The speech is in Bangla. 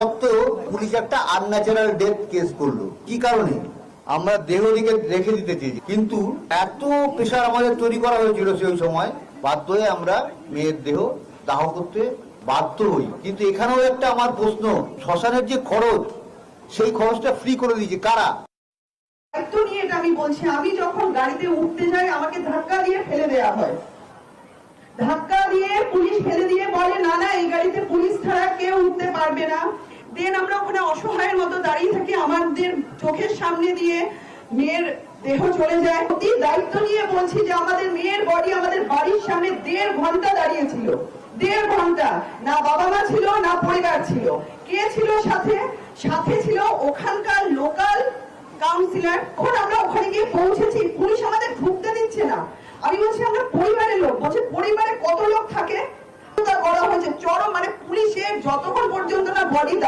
পুলিশ একটা আনন্যাচারাল ডেথ কেস করলো। কি কারণে? আমরা দেহটিকে রেখে দিতে চেয়েছি, কিন্তু এত প্রেশার আমাদের তৈরি করা হয়েছিল সেই সময়, বাধ্য হয়ে আমরা মেয়ের দেহ দাহ করতে বাধ্য হই। কিন্তু এখানেও একটা আমার প্রশ্ন, শ্মশানের যে খরচ, সেই খরচটা ফ্রি করে দিয়েছে কারা? দায়িত্ব নিয়ে এটা আমি বলছি। আমি যখন গাড়িতে উঠতে যাই আমাকে ধাক্কা দিয়ে ফেলে দেওয়া হয়, ধাক্কা দিয়ে পুলিশ ফেলে দিয়ে বলে না না এই গাড়িতে পুলিশ ছাড়া কেউ উঠতে পারবে না। দেন আমরা ওখানে অসহায়ের মতো দাঁড়িয়ে থাকি, আমাদের চোখের সামনে দিয়ে মেয়ের দেহ চলে যায়। অতি দায়িত্ব নিয়ে বলছি যে আমাদের মেয়ের বডি আমাদের বাড়ির সামনে 1.5 ঘন্টা দাঁড়িয়েছিল। 1.5 ঘন্টা, না বাবা মা ছিল না পরিবার ছিল। কে ছিল সাথে? সাথে ছিল ওখানকার লোকাল কাউন্সিলর। এখন আমরা ওখানে গিয়ে পৌঁছেছি, পুলিশ আমাদের ঢুকতে দিচ্ছে না। আমি বলছি আমরা পরিবারের লোক। বলছে পরিবারে কত লোক থাকে? করা হয়েছে চরম, মানে পুলিশের যতক্ষণ পর্যন্ত না বডি